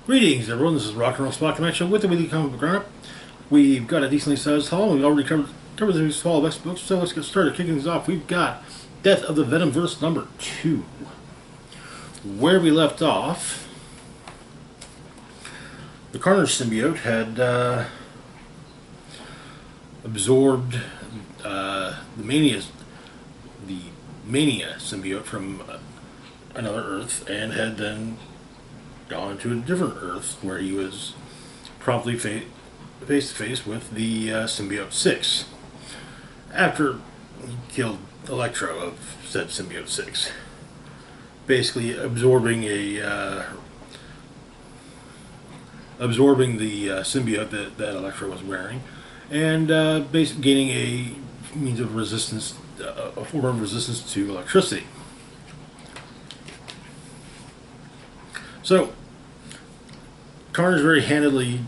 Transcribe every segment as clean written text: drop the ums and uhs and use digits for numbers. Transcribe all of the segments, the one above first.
Greetings, everyone. This is Rock and Roll Spot Connection with the Weekly Comic Book Roundup. We've got a decently sized haul. We've already covered the haul of X books, so let's get started. Kicking things off, we've got Death of the Venom-Verse number 2. Where we left off, the Carnage symbiote had absorbed the Mania symbiote from another Earth and had then gone to a different Earth where he was promptly face to face with the symbiote 6 after he killed Electro of said symbiote 6, basically absorbing the symbiote that Electro was wearing, and basically gaining a means of resistance, a form of resistance to electricity. So, Carnage very handedly,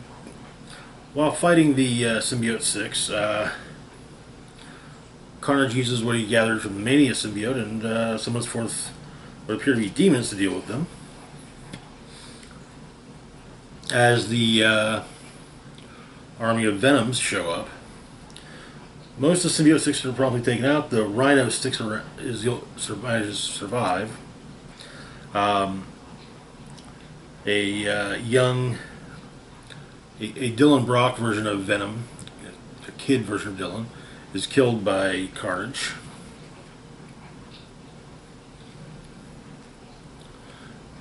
while fighting the symbiote 6, Carnage uses what he gathered from the Mania symbiote and summons forth what appear to be demons to deal with them. As the army of Venoms show up, most of the symbiote 6 are promptly taken out. The Rhino manages to survive. A Dylan Brock version of Venom, a kid version of Dylan, is killed by Carnage.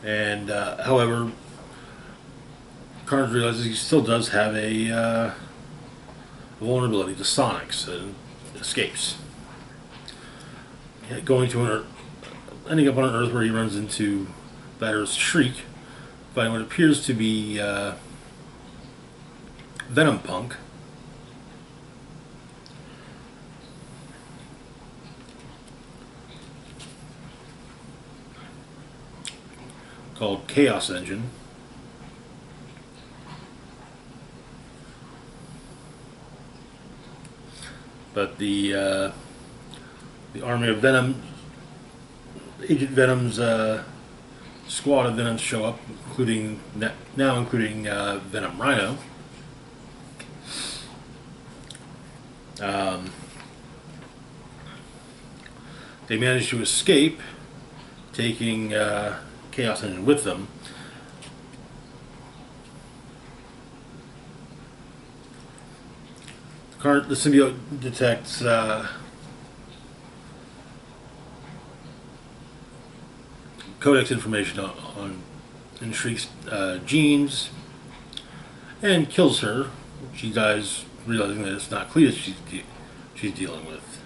And however, Carnage realizes he still does have a vulnerability to Sonics and escapes. Ending up on an Earth where he runs into that Earth's Shriek, finding what appears to be Venom Punk. Called Chaos Engine. But the army of Venom, Agent Venom's squad of Venoms show up, including Venom Rhino. They manage to escape, taking Chaos Engine with them. The symbiote detects codex information on Shriek's genes and kills her. She dies, realizing that it's not Cletus she's dealing with,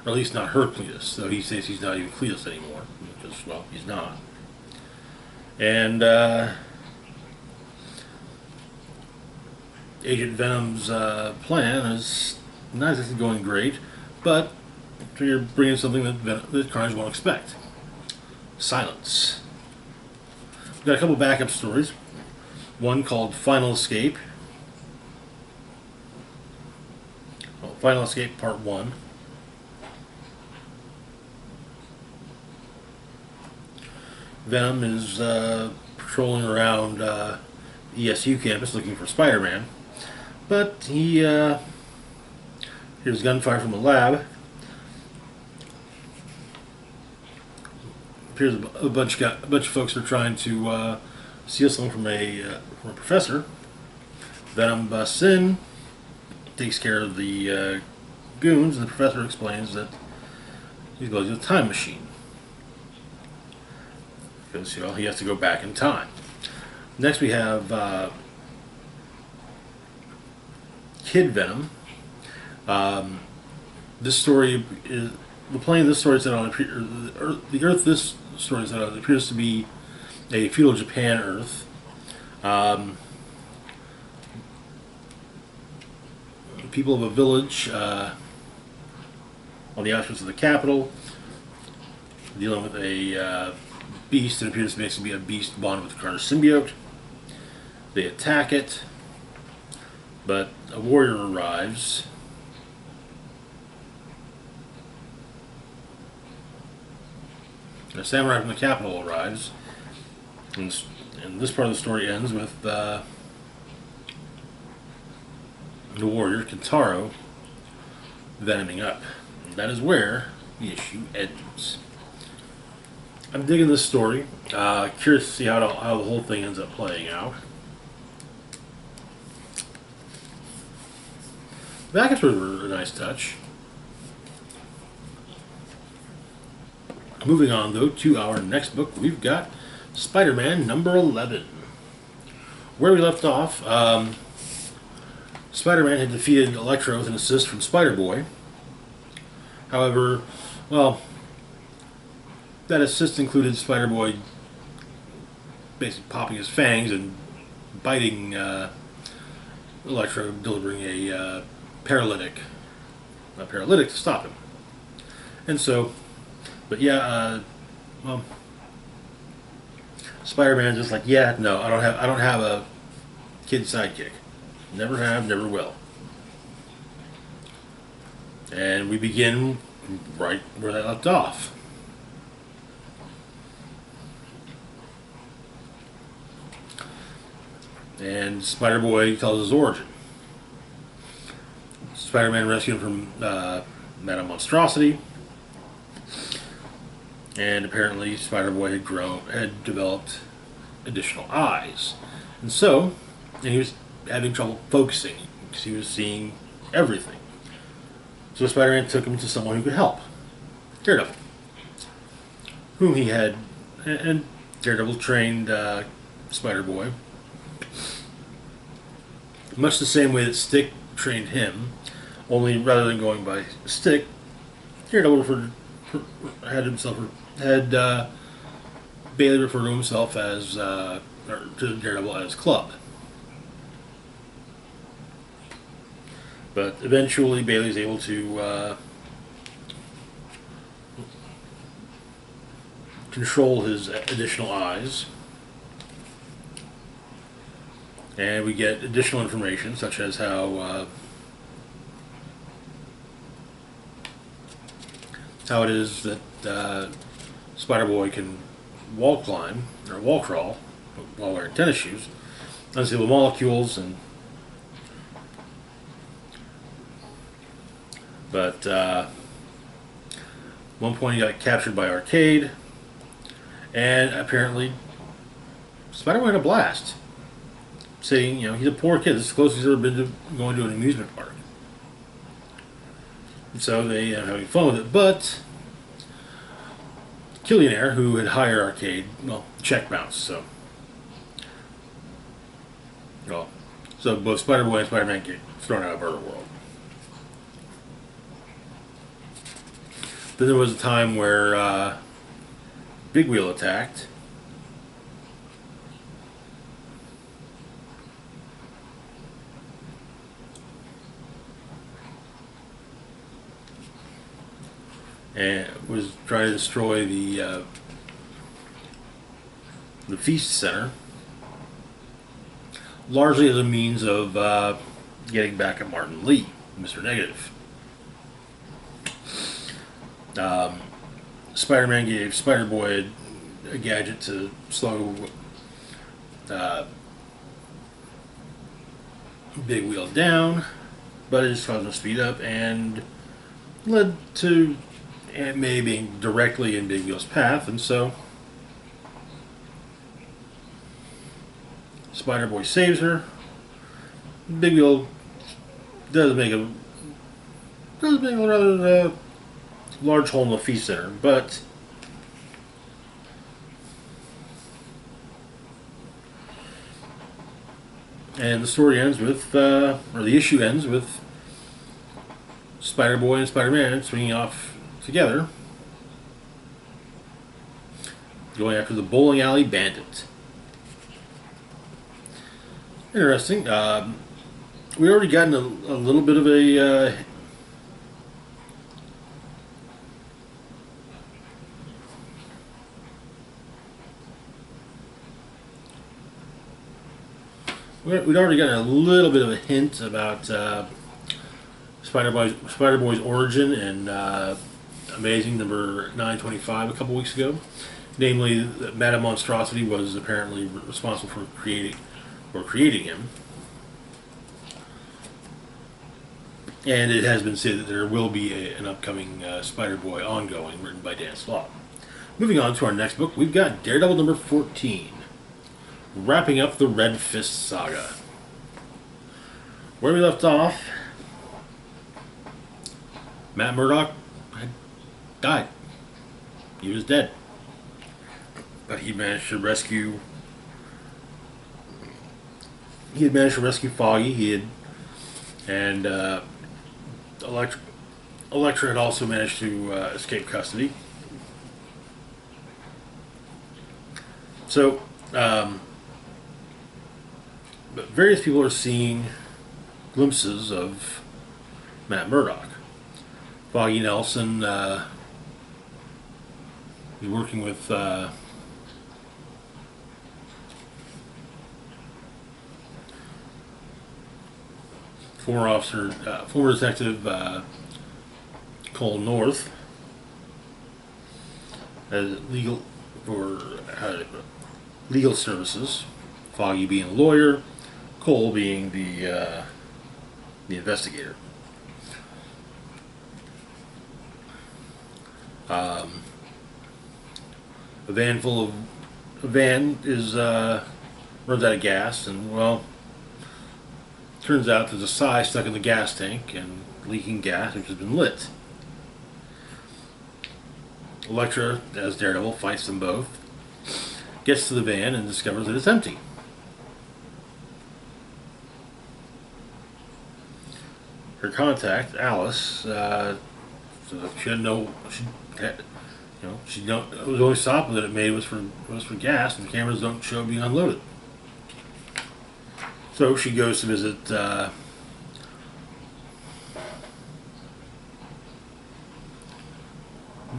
or at least not her Cletus. Though he says he's not even Cletus anymore, because well, he's not. And Agent Venom's plan is not exactly going great, but you're bringing something that Carnage won't expect. Silence. We've got a couple backup stories. One called Final Escape. Well, Final Escape Part 1. Venom is patrolling around ESU campus looking for Spider-Man, but he hears gunfire from a lab. Appears a bunch of folks are trying to steal something from a professor. Venom busts in, takes care of the goons, and the professor explains that he's going to the time machine because he has to go back in time. Next we have Kid Venom. This story is the plane. This story is set on the Earth. This story is set on appears to be a feudal Japan Earth. People of a village on the outskirts of the capital, dealing with a beast that appears to basically be a beast bonded with the Carnage symbiote. They attack it, but a warrior arrives. A samurai from the capital arrives And this part of the story ends with the warrior Kentaro venoming up. And that is where the issue ends. I'm digging this story. Curious to see how the whole thing ends up playing out. The back were a nice touch. Moving on, though, to our next book, we've got Spider-Man number 11. Where we left off, Spider-Man had defeated Electro with an assist from Spider-Boy. However, well, that assist included Spider-Boy basically popping his fangs and biting Electro, delivering a paralytic to stop him. And so, but yeah, well, Spider-Man's just like, yeah, no, I don't have a kid sidekick. Never have, never will. And we begin right where that left off. And Spider-Boy tells his origin. Spider-Man rescued him from Madame Monstrosity. And apparently Spider-Boy had developed additional eyes. And he was having trouble focusing because he was seeing everything. So Spider-Man took him to someone who could help. Daredevil. Whom he had, and Daredevil trained Spider-Boy. Much the same way that Stick trained him, only rather than going by Stick, Daredevil had Bailey refer to himself as, or to Daredevil as Club. But eventually Bailey's able to control his additional eyes. And we get additional information, such as how it is that Spider-Boy can wall climb, or wall crawl, while wearing tennis shoes, unseal the molecules, but one point he got captured by Arcade, and apparently Spider-Man had a blast. Saying, he's a poor kid. This is the closest he's ever been to going to an amusement park. And so they are having fun with it. But Killionaire, who had hired Arcade, check bounced. So both Spider-Boy and Spider-Man get thrown out of Burger World. Then there was a time where Big Wheel attacked. And was trying to destroy the Feast Center, largely as a means of getting back at Martin Lee, Mr. Negative. Spider-Man gave Spider-Boy a gadget to slow Big Wheel down, but it just caused him to speed up and led to Aunt May being directly in Big Wheel's path, and so Spider-Boy saves her. Big Wheel does make a rather large hole in the Feast Center, but and the story ends with, or the issue ends with Spider-Boy and Spider-Man swinging off together, going after the bowling alley bandit. Interesting. We already gotten a little bit of a we'd already gotten a little bit of a hint about Spider-Boy's origin and Amazing number 925 a couple weeks ago. namely that Madame Monstrosity was apparently responsible for creating him. And it has been said that there will be an upcoming Spider-Boy ongoing written by Dan Slott. Moving on to our next book, we've got Daredevil number 14, wrapping up the Red Fist saga. Where we left off, Matt Murdock had died. He was dead. But he managed to rescue... He had managed to rescue Foggy. And Elektra had also managed to escape custody. So, but various people are seeing glimpses of Matt Murdock. Foggy Nelson is working with former detective Cole North as legal services. Foggy being a lawyer, Cole being the investigator. A van is runs out of gas, and well, turns out there's a sigh stuck in the gas tank and leaking gas, which has been lit. Elektra, as Daredevil, fights them both, gets to the van and discovers that it's empty. Her contact, Alice, she had no. It was only stop that it made was for gas, and the cameras don't show being unloaded. So she goes to visit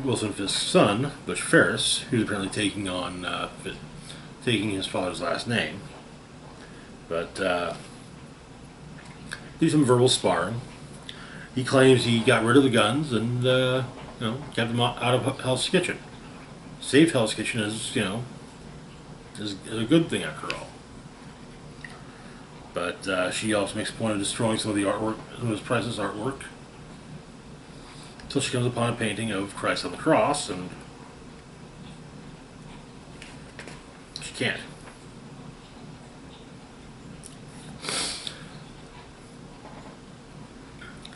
Wilson Fisk's son, Butch Ferris, who's apparently taking his father's last name. But do some verbal sparring. He claims he got rid of the guns and kept them out of Hell's Kitchen. Saved Hell's Kitchen is a good thing after all. But she also makes a point of destroying some of the artwork, some of his priceless artwork, until she comes upon a painting of Christ on the cross, and she can't.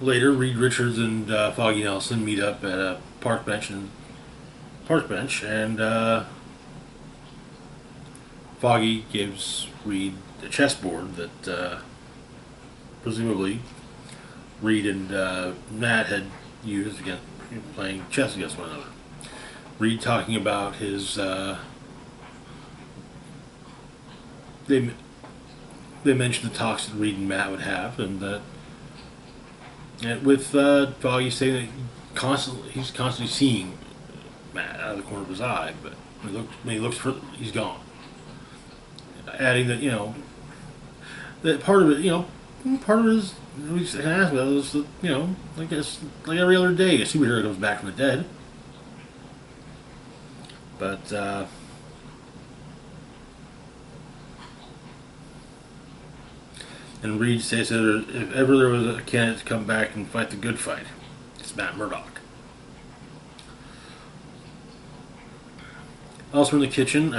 Later, Reed Richards and Foggy Nelson meet up at a park bench, and Foggy gives Reed a chessboard that presumably Reed and Matt had used against playing chess against one another. Reed talking about his they mentioned the talks that Reed and Matt would have, and that with Foggy saying that he's constantly seeing Matt out of the corner of his eye, but when he looks for, he's gone. Adding that that part of it is we asked about is that I guess like every other day a superhero comes back from the dead, but and Reed says that if ever there was a candidate to come back and fight the good fight, it's Matt Murdock. Also in the kitchen,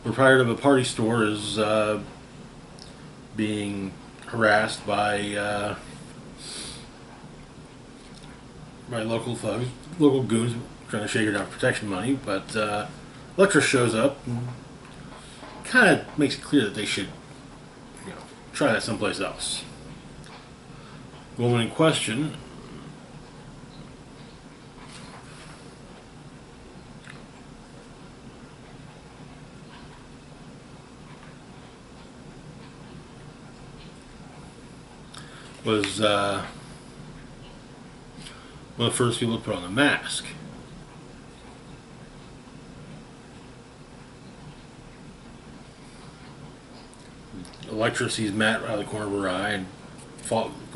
proprietor of a party store is being harassed by local thugs, local goons trying to shake her down for protection money. But Elektra shows up and kind of makes it clear that they should try that someplace else. The woman in question was one of the first people to put on the mask. Elektra sees Matt out of the corner of her eye and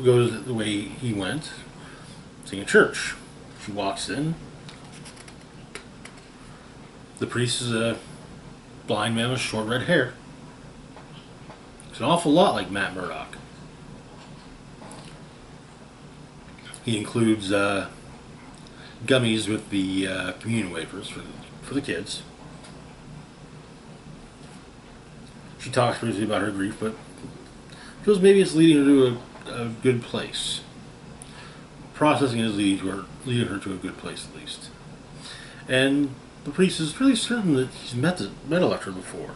goes the way he went, singing church. She walks in, The priest is a blind man with short red hair. It's an awful lot like Matt Murdock. He includes gummies with the communion wafers for the kids. She talks briefly about her grief, but feels maybe it's leading her to a good place. Processing is leading her to a good place, at least. And the priest is really certain that he's met Electra before.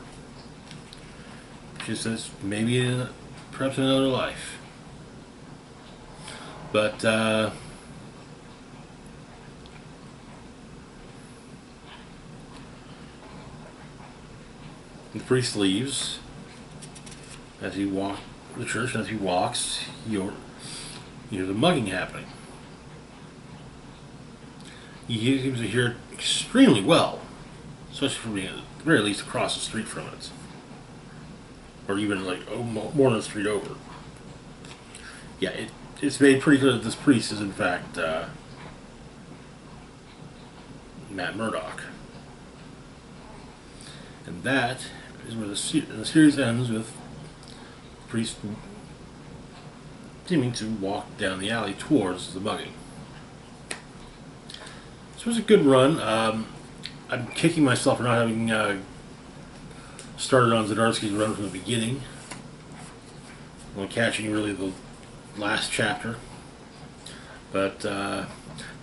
She says maybe perhaps in another life. But the priest leaves as he walks the church, and as he walks, you hear the mugging happening. He seems to hear it extremely well, especially from being at the very least across the street from it, or even like more than a street over. Yeah, it's made pretty clear that this priest is in fact Matt Murdock, and that is where the series ends with the priest seeming to walk down the alley towards the mugging. So it was a good run. I'm kicking myself for not having started on Zdarsky's run from the beginning. I'm catching really the last chapter. But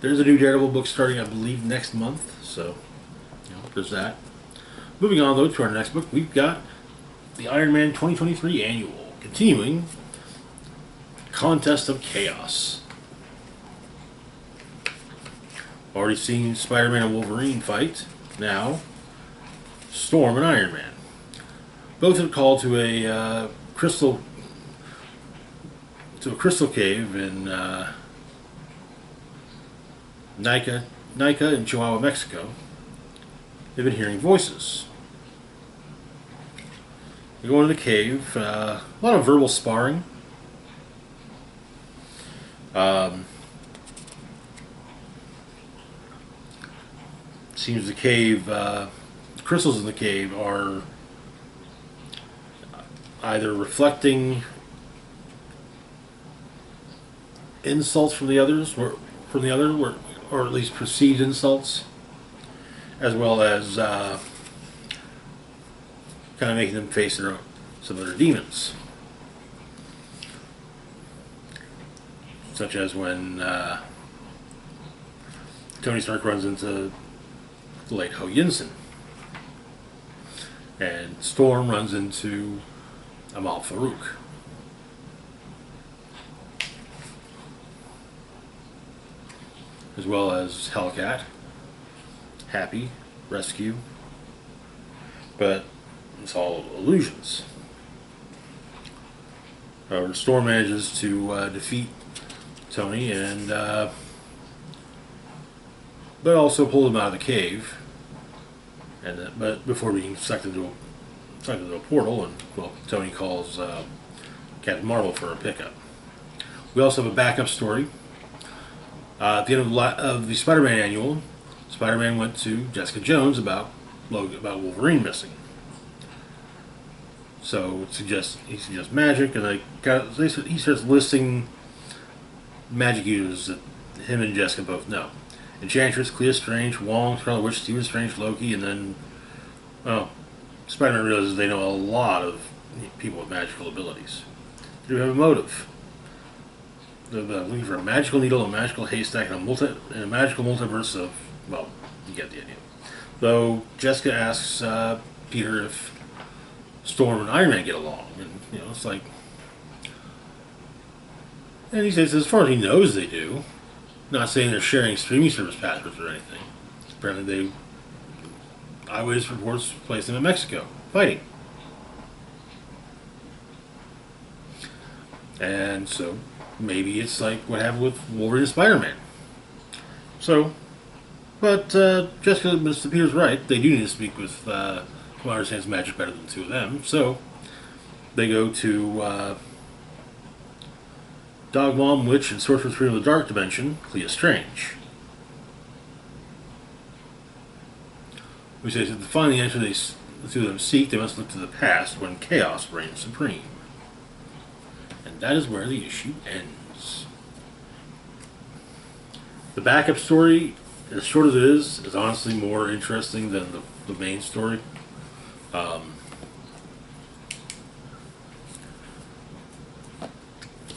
there's a new Daredevil book starting, I believe, next month. So, there's that. Moving on, though, to our next book, we've got the Iron Man 2023 Annual, continuing Contest of Chaos. Already seen Spider-Man and Wolverine fight. Now, Storm and Iron Man. Both are called to a crystal cave in Nica in Chihuahua, Mexico. They've been hearing voices. They go into the cave. A lot of verbal sparring. Seems the cave, crystals in the cave are either reflecting insults from the others, or at least perceived insults, as well as kind of making them face some of their demons, such as when Tony Stark runs into the late Ho Yinsen, and Storm runs into Amal Farouk. As well as Hellcat, Happy, Rescue, but it's all illusions. Storm manages to defeat Tony and but also pulled him out of the cave, but before being sucked into a portal, and Tony calls Captain Marvel for a pickup. We also have a backup story. At the end of the Spider-Man annual, Spider-Man went to Jessica Jones about Wolverine missing. So he suggests magic, and he starts listing magic users that him and Jessica both know. Enchantress, Clea Strange, Wong, Scarlet Witch, Stephen Strange, Loki, and then, Spider-Man realizes they know a lot of people with magical abilities. They do have a motive. They're looking for a magical needle, a magical haystack, and a magical multiverse of, you get the idea. Though Jessica asks Peter if Storm and Iron Man get along, and it's like, and he says as far as he knows they do. Not saying they're sharing streaming service passwords or anything. Apparently eyewitness reports place them in Mexico, fighting. And so, maybe it's like what happened with Wolverine and Spider-Man. So, but Jessica, Mr. Peter's right. They do need to speak with who understands magic better than the two of them. So, they go to Dog Mom, Witch, and Sorcerer Supreme of the Dark Dimension, Clea Strange. which says that to find the answer the two of them seek, they must look to the past when chaos reigns supreme. And that is where the issue ends. The backup story, as short as it is honestly more interesting than the main story.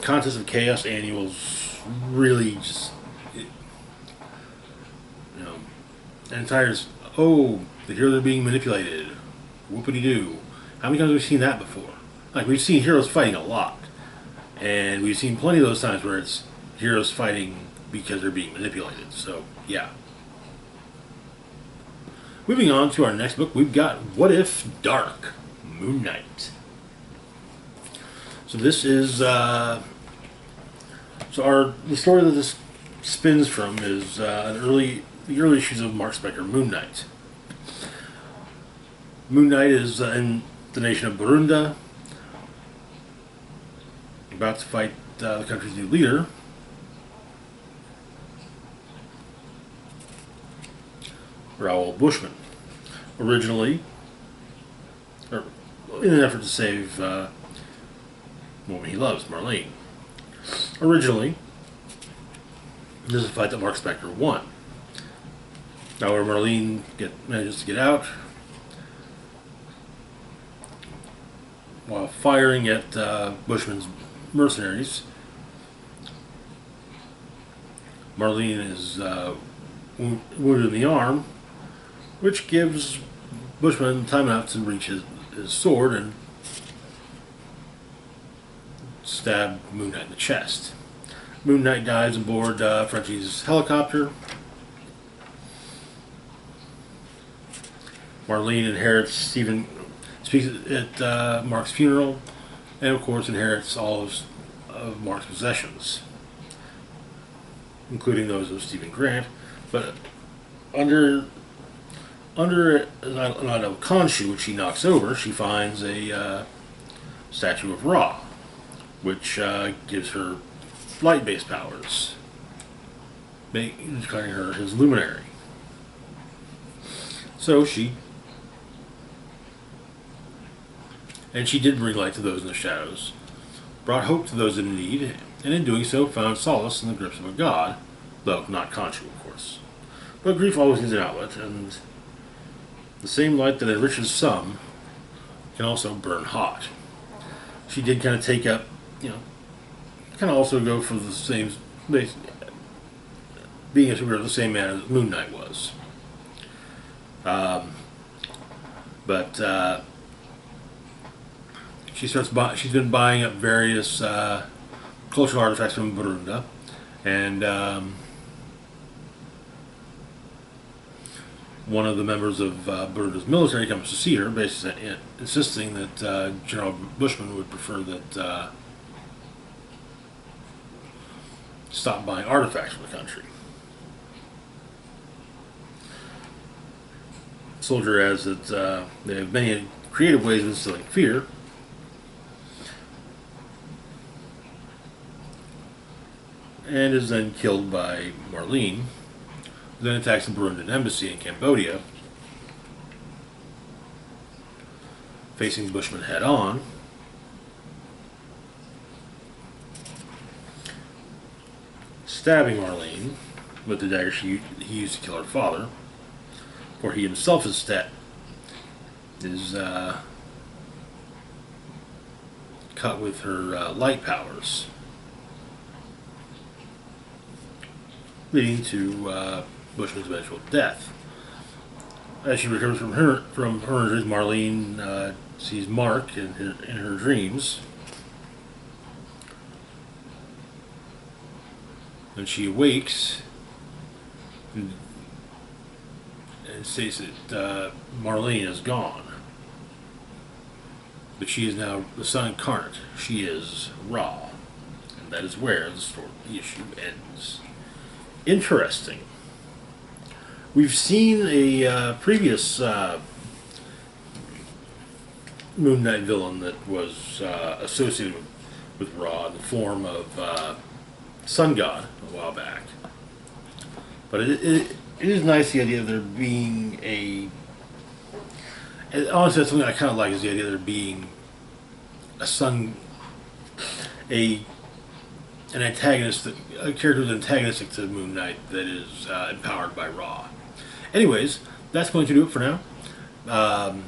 Contest of Chaos annuals really just, and entire, the heroes are being manipulated. Whoopity-doo. How many times have we seen that before? Like, we've seen heroes fighting a lot. And we've seen plenty of those times where it's heroes fighting because they're being manipulated. So, yeah. Moving on to our next book, we've got What If Dark? Moon Knight. So this is, the story that this spins from is the early issues of Mark Spector, Moon Knight. Moon Knight is in the nation of Burundi, about to fight the country's new leader, Raoul Bushman. Originally, or in an effort to save the woman he loves, Marlene. Originally, this is a fight that Mark Spector won. However, Marlene manages to get out while firing at Bushman's mercenaries. Marlene is wounded in the arm, which gives Bushman time enough to reach his sword and stab Moon Knight in the chest. Moon Knight dives aboard Frenchie's helicopter. Marlene inherits speaks at Mark's funeral, and of course inherits all of Mark's possessions, including those of Stephen Grant. But under an item of Khonshu, which she knocks over, she finds a statue of Ra, which gives her light-based powers, declaring her his luminary. So she did bring light to those in the shadows, brought hope to those in need, and in doing so found solace in the grips of a god, though not Khonshu, of course. But grief always needs an outlet, and the same light that enriches some can also burn hot. She did kind of take up, kind of also go for the same, being a superhero, the same man as Moon Knight was. But she's been buying up various cultural artifacts from Burundi, and one of the members of Burundi's military comes to see her, basically insisting that General Bushman would prefer that stop buying artifacts from the country. The soldier adds that they have many creative ways of instilling fear. And is then killed by Marlene, who then attacks the Burundian embassy in Cambodia, facing Bushman head on. Stabbing Marlene with the dagger he used to kill her father, for he himself is cut with her light powers, leading to Bushman's eventual death. As she recovers from her injuries, Marlene sees Mark in her dreams. When she awakes and states that Marlene is gone, but she is now the sun incarnate. She is Ra, and that is where the issue ends. Interesting. We've seen a previous Moon Knight villain that was associated with Ra in the form of Sun God a while back. But it is nice, the idea of there being a And honestly, that's something I kind of like, is the idea of there being a sun, a an antagonist, a character who's antagonistic to Moon Knight that is empowered by Ra. Anyways, that's going to do it for now. Um,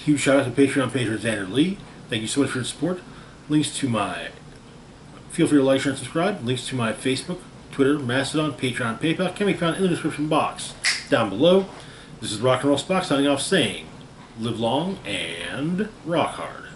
Huge shout out to Patreon patron Xander Lee. Thank you so much for your support. Links to my Feel free to like, share, and subscribe. Links to my Facebook, Twitter, Mastodon, Patreon, PayPal can be found in the description box down below. This is Rock and Roll Spock signing off saying, live long and rock hard.